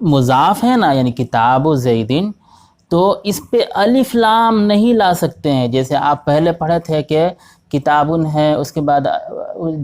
مضاف ہے نا یعنی کتاب زیدن، تو اس پہ الف لام نہیں لا سکتے ہیں. جیسے آپ پہلے پڑھے تھے کہ کتابن ہے، اس کے بعد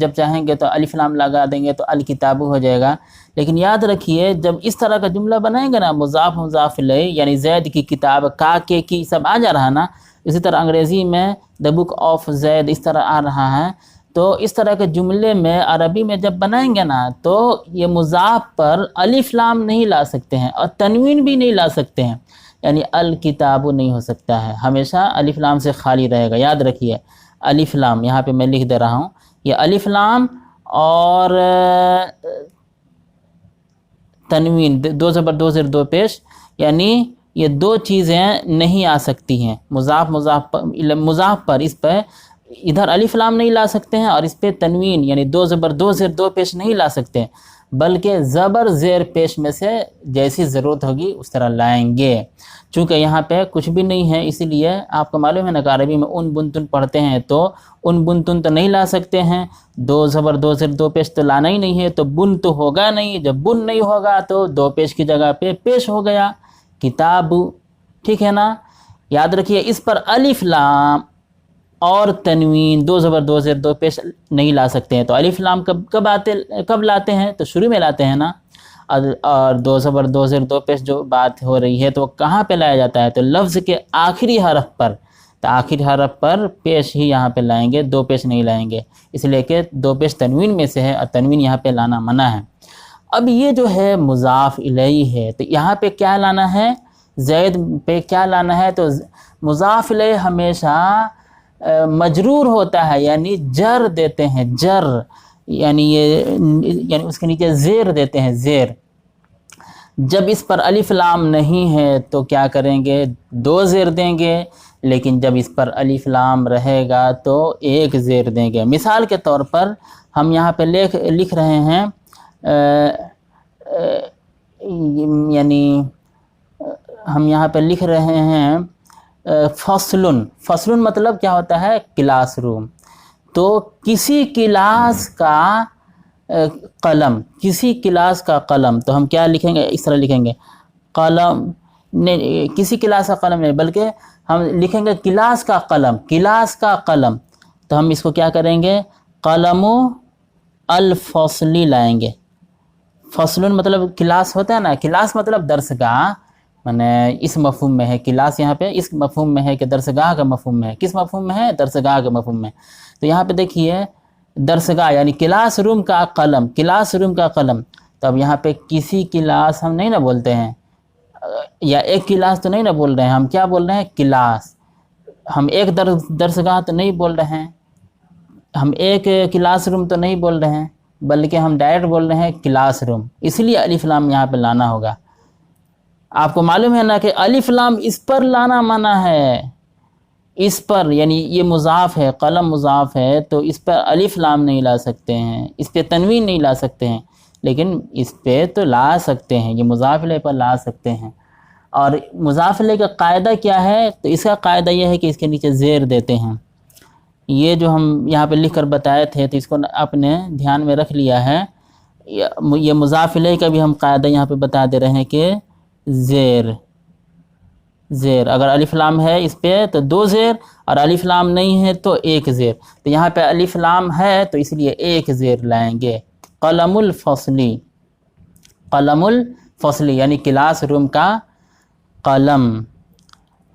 جب چاہیں گے تو الف لام لگا دیں گے تو الکتاب ہو جائے گا. لیکن یاد رکھیے جب اس طرح کا جملہ بنائیں گے نا مضاف مضاف الیہ یعنی زید کی کتاب، کا کے کی سب آ جا رہا نا. اسی طرح انگریزی میں دا بک آف زید اس طرح آ رہا ہے. تو اس طرح کے جملے میں عربی میں جب بنائیں گے نا تو یہ مضاف پر الف لام نہیں لا سکتے ہیں اور تنوین بھی نہیں لا سکتے ہیں، یعنی الکتاب نہیں ہو سکتا ہے، ہمیشہ الف لام سے خالی رہے گا. یاد رکھیے الف لام، یہاں پہ میں لکھ دے رہا ہوں، یہ الف لام اور تنوین، دو زبر دو زیر دو پیش، یعنی یہ دو چیزیں نہیں آ سکتی ہیں. مضاف پر اس پہ ادھر الف لام نہیں لا سکتے ہیں اور اس پہ تنوین یعنی دو زبر دو زیر دو پیش نہیں لا سکتے، بلکہ زبر زیر پیش میں سے جیسی ضرورت ہوگی اس طرح لائیں گے. چونکہ یہاں پہ کچھ بھی نہیں ہے اسی لیے آپ کو معلوم ہے نا کہ عربی میں ان بنتن پڑھتے ہیں تو ان بنتن تو نہیں لا سکتے ہیں، دو زبر دو زیر دو پیش تو لانا ہی نہیں ہے، تو بن تو ہوگا نہیں. جب بن نہیں ہوگا تو دو پیش کی جگہ پہ پیش ہو گیا کتاب. ٹھیک ہے نا. یاد رکھیے اس پر الف لام اور تنوین دو زبر دو زیر دو پیش نہیں لا سکتے ہیں. تو الف لام کب لاتے ہیں؟ تو شروع میں لاتے ہیں نا. اور دو زبر دو زیر دو پیش جو بات ہو رہی ہے تو کہاں پہ لایا جاتا ہے؟ تو لفظ کے آخری حرف پر. تو آخری حرف پر پیش ہی یہاں پہ لائیں گے، دو پیش نہیں لائیں گے، اس لیے کہ دو پیش تنوین میں سے ہے اور تنوین یہاں پہ لانا منع ہے. اب یہ جو ہے مضاف الیہ ہے، تو یہاں پہ کیا لانا ہے؟ زید پہ کیا لانا ہے؟ تو مضاف الیہ ہمیشہ مجرور ہوتا ہے، یعنی جر دیتے ہیں، جر یعنی اس کے نیچے زیر دیتے ہیں، زیر. جب اس پر الف لام نہیں ہے تو کیا کریں گے؟ دو زیر دیں گے، لیکن جب اس پر الف لام رہے گا تو ایک زیر دیں گے. مثال کے طور پر ہم یہاں پہ لکھ رہے ہیں یعنی ہم یہاں پہ لکھ رہے ہیں فصلن. فصلن مطلب کیا ہوتا ہے؟ Class room. تو کسی کلاس کا قلم، کسی کلاس کا قلم، تو ہم کیا لکھیں گے؟ اس طرح لکھیں گے قلم نہیں، کسی کلاس کا قلم نہیں بلکہ ہم لکھیں گے کلاس کا قلم، کلاس کا قلم. تو ہم اس کو کیا کریں گے؟ قلم الفصلی لائیں گے. فصلن مطلب کلاس ہوتا ہے نا، کلاس مطلب درسگاہ، میں اس مفہوم میں ہے. کلاس یہاں پہ اس مفہوم میں ہے کہ درسگاہ کا مفہوم میں ہے. کس مفہوم میں ہے؟ درسگاہ کے مفہوم میں. تو یہاں پہ دیکھیے درسگاہ یعنی کلاس روم کا قلم، کلاس روم کا قلم. تو اب یہاں پہ کسی کلاس ہم نہیں نہ بولتے ہیں، یا ایک کلاس تو نہیں نہ بول رہے ہیں، ہم کیا بول رہے ہیں؟ کلاس. ہم ایک درسگاہ تو نہیں بول رہے ہیں، ہم ایک کلاس روم تو نہیں بول رہے ہیں، بلکہ ہم ڈائریکٹ بول رہے ہیں کلاس روم. اس لیے الف لام یہاں پہ لانا ہوگا. آپ کو معلوم ہے نا کہ الف لام اس پر لانا منع ہے، اس پر یعنی یہ مضاف ہے، قلم مضاف ہے تو اس پر الف لام نہیں لا سکتے ہیں، اس پہ تنوین نہیں لا سکتے ہیں، لیکن اس پہ تو لا سکتے ہیں، یہ مضاف الیہ پر لا سکتے ہیں. اور مضاف الیہ کا قاعدہ کیا ہے؟ تو اس کا قاعدہ یہ ہے کہ اس کے نیچے زیر دیتے ہیں. یہ جو ہم یہاں پہ لکھ کر بتائے تھے تو اس کو آپ نے دھیان میں رکھ لیا ہے. یہ مضاف الیہ کا بھی ہم قاعدہ یہاں پہ بتا دے رہے ہیں کہ زیر اگر الف لام ہے اس پہ تو دو زیر، اور الف لام نہیں ہے تو ایک زیر. تو یہاں پہ الف لام ہے تو اس لیے ایک زیر لائیں گے. قلم الفصلی، قلم الفصلی یعنی کلاس روم کا قلم.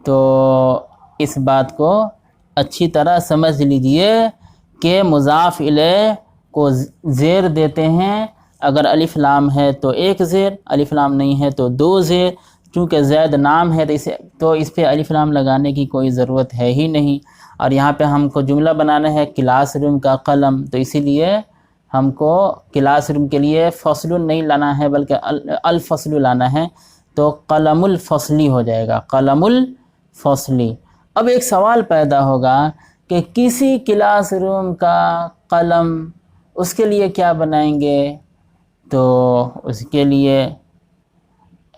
تو اس بات کو اچھی طرح سمجھ لیجئے کہ مضاف الیہ کو زیر دیتے ہیں، اگر الف لام ہے تو ایک زیر، الف لام نہیں ہے تو دو زیر. چونکہ زید نام ہے تو اس پہ الف لام لگانے کی کوئی ضرورت ہے ہی نہیں. اور یہاں پہ ہم کو جملہ بنانا ہے کلاس روم کا قلم، تو اسی لیے ہم کو کلاس روم کے لیے فصل نہیں لانا ہے بلکہ الفصل لانا ہے. تو قلم الفصلی ہو جائے گا، قلم الفصلی. اب ایک سوال پیدا ہوگا کہ کسی کلاس روم کا قلم، اس کے لیے کیا بنائیں گے؟ تو اس کے لیے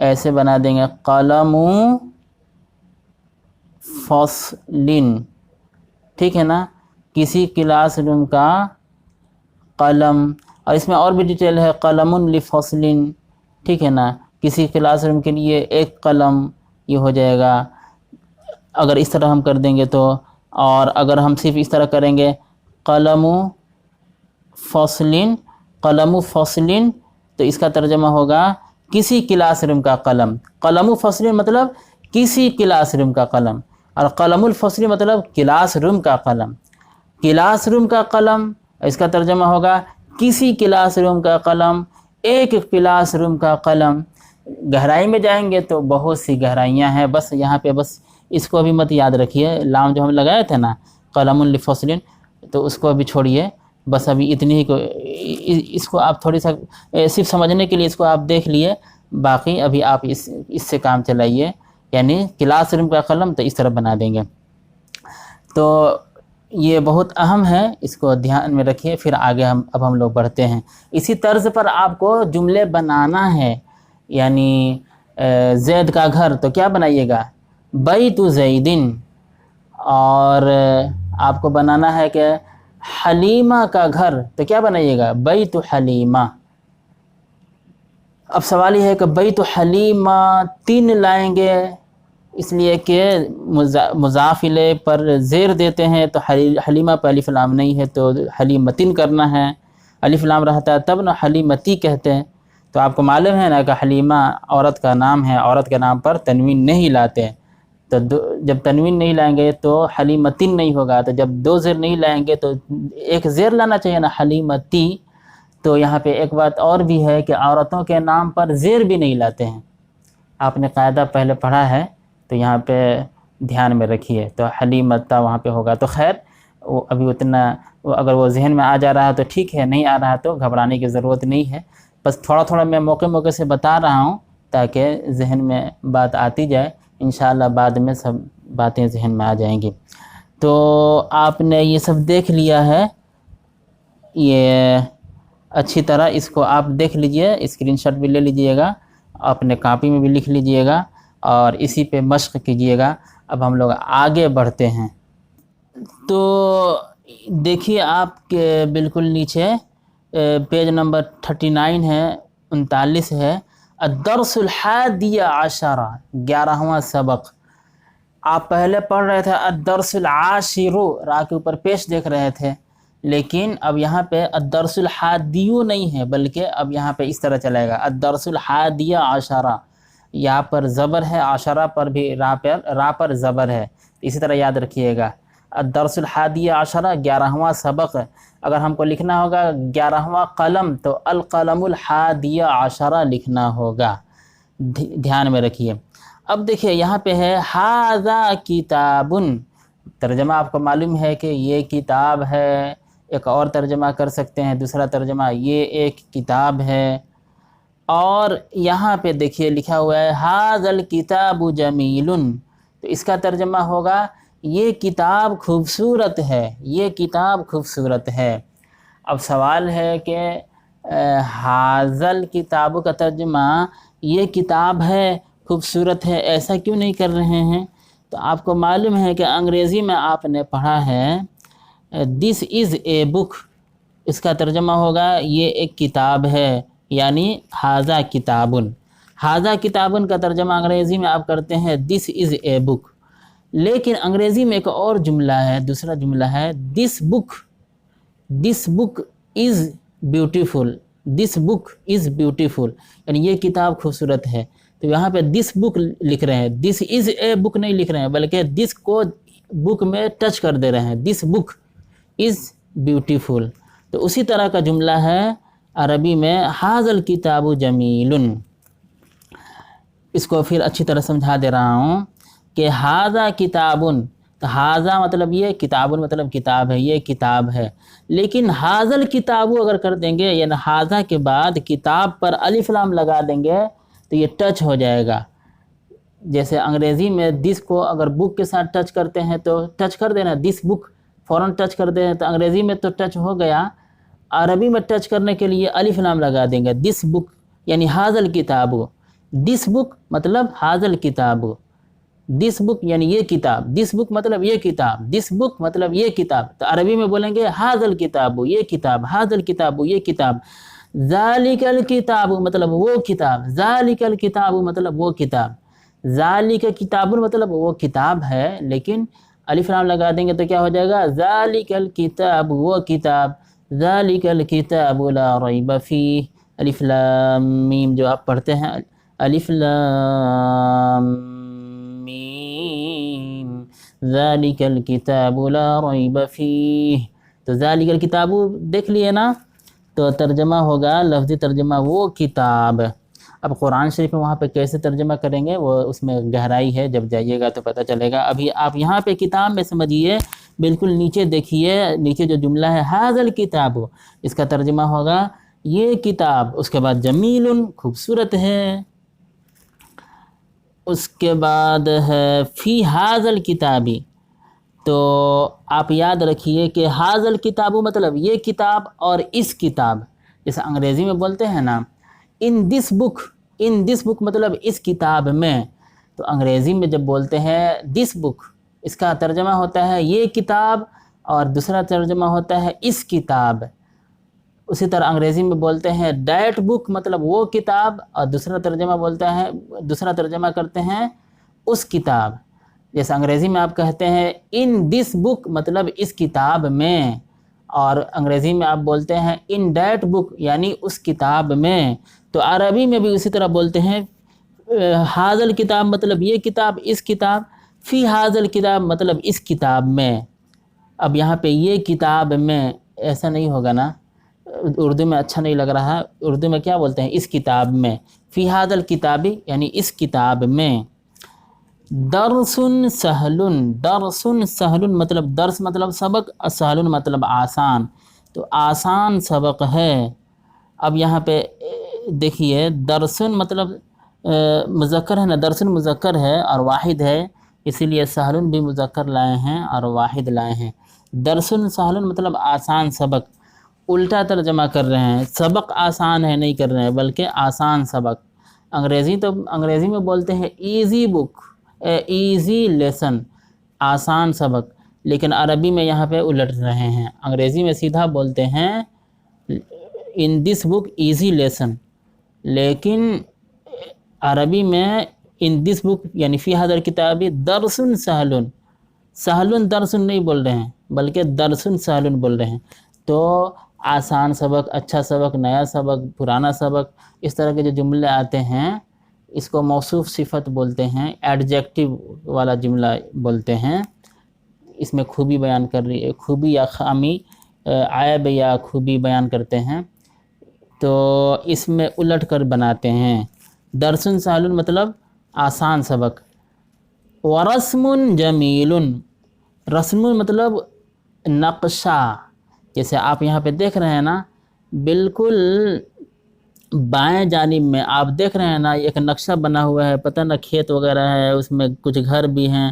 ایسے بنا دیں گے قلم فصلن. ٹھیک ہے نا، کسی کلاس روم کا قلم. اور اس میں اور بھی ڈیٹیل ہے، قلم لفصلن. ٹھیک ہے نا، کسی کلاس روم کے لیے ایک قلم یہ ہو جائے گا اگر اس طرح ہم کر دیں گے تو، اور اگر ہم صرف اس طرح کریں گے قلم فصلن، قلم فصلن، تو اس کا ترجمہ ہوگا کسی کلاس روم کا قلم۔ قلم فصلن مطلب کسی کلاس روم کا قلم، اور قلم الفصل مطلب کلاس روم کا قلم۔ کلاس روم کا قلم، اس کا ترجمہ ہوگا کسی کلاس روم کا قلم، ایک کلاس روم کا قلم۔ گہرائی میں جائیں گے تو بہت سی گہرائیاں ہیں، بس یہاں پہ بس اس کو بھی مت یاد رکھیے، لام جو ہم لگائے تھے نا قلم لفصل، تو اس کو بھی چھوڑیے، بس ابھی اتنی ہی کو اس کو آپ تھوڑی سا صرف سمجھنے کے لیے اس کو آپ دیکھ لیے، باقی ابھی آپ اس سے کام چلائیے، یعنی کلاس روم کا قلم تو اس طرح بنا دیں گے۔ تو یہ بہت اہم ہے، اس کو دھیان میں رکھیے، پھر آگے اب ہم لوگ بڑھتے ہیں۔ اسی طرز پر آپ کو جملے بنانا ہے، یعنی زید کا گھر تو کیا بنائیے گا بیت زیدن، اور آپ کو بنانا ہے کہ حلیمہ کا گھر تو کیا بنائیے گا بیت حلیمہ۔ اب سوال یہ ہے کہ بیت حلیمہ 3 لائیں گے، اس لیے کہ مضاف الیہ پر زیر دیتے ہیں تو حلیمہ پہ الف لام نہیں ہے تو حلیمتن کرنا ہے، الف لام رہتا ہے تب نہ حلیمتی کہتے ہیں۔ تو آپ کو معلوم ہے نا کہ حلیمہ عورت کا نام ہے، عورت کے نام پر تنوین نہیں لاتے، تو جب تنوین نہیں لائیں گے تو حلیمتن نہیں ہوگا، تو جب 2 زیر نہیں لائیں گے تو ایک زیر لانا چاہیے نا حلیمتی۔ تو یہاں پہ ایک بات اور بھی ہے کہ عورتوں کے نام پر زیر بھی نہیں لاتے ہیں، آپ نے قاعدہ پہلے پڑھا ہے تو یہاں پہ دھیان میں رکھیے، تو حلیمتہ وہاں پہ ہوگا۔ تو خیر وہ ابھی اتنا اگر وہ ذہن میں آ جا رہا ہے تو ٹھیک ہے، نہیں آ رہا تو گھبرانے کی ضرورت نہیں ہے، بس تھوڑا تھوڑا میں موقع موقع سے بتا رہا ہوں تاکہ ذہن میں بات آتی جائے، انشاءاللہ بعد میں سب باتیں ذہن میں آ جائیں گی۔ تو آپ نے یہ سب دیکھ لیا ہے، یہ اچھی طرح اس کو آپ دیکھ لیجئے، اسکرین شاٹ بھی لے لیجئے گا، اپنے کاپی میں بھی لکھ لیجئے گا اور اسی پہ مشق کیجئے گا۔ اب ہم لوگ آگے بڑھتے ہیں۔ تو دیکھیے آپ کے بالکل نیچے پیج نمبر 39 ہے، 39 ہے، الدرس الحادی عشرہ، 11واں سبق۔ آپ پہلے پڑھ رہے تھے الدرس العاشر، را کے اوپر پیش دیکھ رہے تھے، لیکن اب یہاں پہ الدرس الحادیو نہیں ہے، بلکہ اب یہاں پہ اس طرح چلے گا الدرس الحادی عشرہ، یہاں پر زبر ہے، عشرہ پر بھی را پر زبر ہے، اسی طرح یاد رکھیے گا الدرس الحادی عشرہ 11واں سبق۔ اگر ہم کو لکھنا ہوگا 11واں قلم تو القلم الحادی عشرہ لکھنا ہوگا، دھیان میں رکھیے۔ اب دیکھیے یہاں پہ ہے ھذا کتاب، ترجمہ آپ کو معلوم ہے کہ یہ کتاب ہے، ایک اور ترجمہ کر سکتے ہیں، دوسرا ترجمہ یہ ایک کتاب ہے۔ اور یہاں پہ دیکھیے لکھا ہوا ہے ھذا الکتاب جمیل، تو اس کا ترجمہ ہوگا یہ کتاب خوبصورت ہے، یہ کتاب خوبصورت ہے۔ اب سوال ہے کہ ھذا الکتاب کا ترجمہ یہ کتاب ہے خوبصورت ہے ایسا کیوں نہیں کر رہے ہیں؟ تو آپ کو معلوم ہے کہ انگریزی میں آپ نے پڑھا ہے دس از اے بک، اس کا ترجمہ ہوگا یہ ایک کتاب ہے، یعنی ھذا کتابن۔ ھذا کتابن کا ترجمہ انگریزی میں آپ کرتے ہیں دس از اے بک، لیکن انگریزی میں ایک اور جملہ ہے، دوسرا جملہ ہے دس بک is beautiful, this book is beautiful, یعنی یہ کتاب خوبصورت ہے۔ تو یہاں پہ دس بک لکھ رہے ہیں، دس از اے بک نہیں لکھ رہے ہیں، بلکہ دس کو بک میں ٹچ کر دے رہے ہیں، دس بک از بیوٹیفل۔ تو اسی طرح کا جملہ ہے عربی میں ھذا الکتاب جمیل۔ اس کو پھر اچھی طرح سمجھا دے رہا ہوں کہ ھذا کتابن، تو ھذا مطلب یہ، کتابن مطلب کتاب ہے، یہ کتاب ہے، لیکن ھذا الکتاب اگر کر دیں گے یعنی ھذا کے بعد کتاب پر الف لام لگا دیں گے تو یہ ٹچ ہو جائے گا۔ جیسے انگریزی میں دس کو اگر بک کے ساتھ ٹچ کرتے ہیں تو ٹچ کر دینا، دس بک فوراً ٹچ کر دیں تو انگریزی میں تو ٹچ ہو گیا، عربی میں ٹچ کرنے کے لیے الف لام لگا دیں گے، دس بک یعنی ھذا الکتاب، دس بک مطلب ھذا الکتاب، دس بک یعنی یہ کتاب، دس بک مطلب یہ کتاب، دس بک مطلب یہ کتاب، تو عربی میں بولیں گے ھذا الکتاب، یہ کتاب، ھذا الکتاب، یہ کتاب۔ ذالک الکتاب مطلب وہ کتاب، ذالک الکتاب مطلب وہ کتاب، ذالک کتاب مطلب وہ کتاب ہے، لیکن الف لام لگا دیں گے تو کیا ہو جائے گا؟ ذالک الکتاب وہ کتاب، ذالک الکتاب لا ریب فیہ، الف لام میم جو آپ پڑھتے ہیں، الف لام میم ذالک الکتاب لا ریب فیہ، تو ذالک الکتاب دیکھ لیے نا، تو ترجمہ ہوگا، لفظی ترجمہ وہ کتاب۔ اب قرآن شریف میں وہاں پہ کیسے ترجمہ کریں گے وہ اس میں گہرائی ہے، جب جائیے گا تو پتہ چلے گا۔ ابھی آپ یہاں پہ کتاب میں سمجھیے، بالکل نیچے دیکھیے، نیچے جو جملہ ہے ھذا الکتاب، اس کا ترجمہ ہوگا یہ کتاب، اس کے بعد جمیل خوبصورت ہے، اس کے بعد ہے فی ھذا الکتاب، تو آپ یاد رکھیے کہ ھذا الکتاب مطلب یہ کتاب اور اس کتاب، جیسے انگریزی میں بولتے ہیں نا ان دس بک، ان دس بک مطلب اس کتاب میں، تو انگریزی میں جب بولتے ہیں دس بک، اس کا ترجمہ ہوتا ہے یہ کتاب، اور دوسرا ترجمہ ہوتا ہے اس کتاب۔ اسی طرح انگریزی میں بولتے ہیں دیٹ بک مطلب وہ کتاب، اور دوسرا ترجمہ کرتے ہیں اس کتاب۔ جیسے انگریزی میں آپ کہتے ہیں ان دس بک مطلب اس کتاب میں، اور انگریزی میں آپ بولتے ہیں ان دیٹ بک یعنی اس کتاب میں، تو عربی میں بھی اسی طرح بولتے ہیں ھذا الکتاب مطلب یہ کتاب، اس کتاب، فی ھذا الکتاب مطلب اس کتاب میں۔ اب یہاں پہ یہ کتاب میں ایسا نہیں ہوگا نا، اردو میں اچھا نہیں لگ رہا، اردو میں کیا بولتے ہیں اس کتاب میں، فی ھذا الکتاب یعنی اس کتاب میں۔ درس سہل، درس سہل مطلب درس مطلب سبق، سہل مطلب آسان، تو آسان سبق ہے۔ اب یہاں پہ دیکھیے درسن مطلب مذکر ہے نا، درسن مذکر ہے اور واحد ہے، اسی لیے سہل بھی مذکر لائے ہیں اور واحد لائے ہیں۔ درسن سہل مطلب آسان سبق، الٹا ترجمہ کر رہے ہیں، سبق آسان ہے نہیں کر رہے ہیں بلکہ آسان سبق۔ انگریزی میں بولتے ہیں ایزی بک، ایزی لیسن، آسان سبق، لیکن عربی میں یہاں پہ الٹ رہے ہیں، انگریزی میں سیدھا بولتے ہیں ان دس بک ایزی لیسن، لیکن عربی میں ان دس بک یعنی فی ھذا الکتاب درسن سہلن، سہلن درسن نہیں بول رہے ہیں بلکہ درسن سہلن بول رہے ہیں، تو آسان سبق، اچھا سبق، نیا سبق، پرانا سبق، اس طرح کے جو جملے آتے ہیں اس کو موصوف صفت بولتے ہیں، ایڈجیکٹیو والا جملہ بولتے ہیں، اس میں خوبی بیان کر رہی ہے، خوبی یا خامی، عیب یا خوبی بیان کرتے ہیں، تو اس میں الٹ کر بناتے ہیں۔ درسن سہل مطلب آسان سبق، ورسم جمیل، رسم مطلب نقشہ، جیسے آپ یہاں پہ دیکھ رہے ہیں نا، بالکل بائیں جانب میں آپ دیکھ رہے ہیں نا ایک نقشہ بنا ہوا ہے، پتہ نہ کھیت وغیرہ ہے، اس میں کچھ گھر بھی ہیں،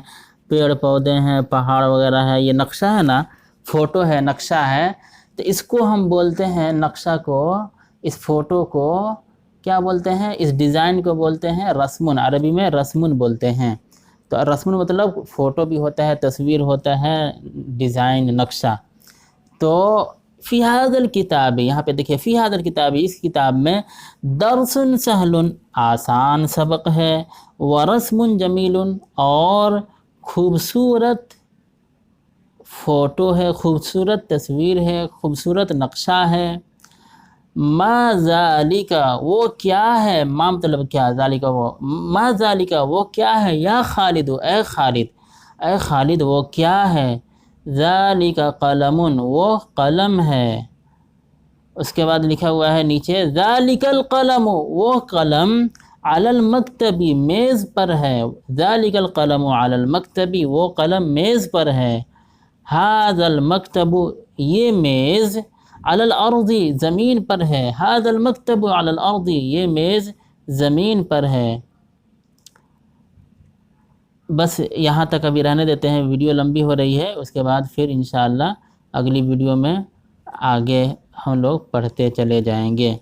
پیڑ پودے ہیں، پہاڑ وغیرہ ہے، یہ نقشہ ہے نا، فوٹو ہے، نقشہ ہے، تو اس کو ہم بولتے ہیں، نقشہ کو، اس فوٹو کو کیا بولتے ہیں، اس ڈیزائن کو بولتے ہیں رسمن، عربی میں رسمن بولتے ہیں۔ تو رسمن مطلب فوٹو بھی ہوتا ہے، تصویر ہوتا ہے، ڈیزائن، نقشہ۔ تو فی ھذا الکتاب، یہاں پہ دیکھیے فی ھذا الکتاب، اس کتاب میں درس سہل، آسان سبق ہے، ورسم جمیل، اور خوبصورت فوٹو ہے، خوبصورت تصویر ہے، خوبصورت نقشہ ہے۔ ما ذالک، وہ کیا ہے، ما مطلب کیا، ذالک وہ، ما ذالک وہ کیا ہے، یا خالد، اے خالد، اے خالد وہ کیا ہے، ذالک قلم، وہ قلم ہے۔ اس کے بعد لکھا ہوا ہے نیچے ذالک القلم، وہ قلم، علی المکتب، میز پر ہے، ذالک القلم علی المکتب، وہ قلم میز پر ہے، ھذا المکتب، یہ میز، علی الارض، زمین پر ہے، ھذا المکتب علی الارض، یہ میز زمین پر ہے۔ بس یہاں تک ابھی رہنے دیتے ہیں، ویڈیو لمبی ہو رہی ہے، اس کے بعد پھر انشاءاللہ اگلی ویڈیو میں آگے ہم لوگ پڑھتے چلے جائیں گے۔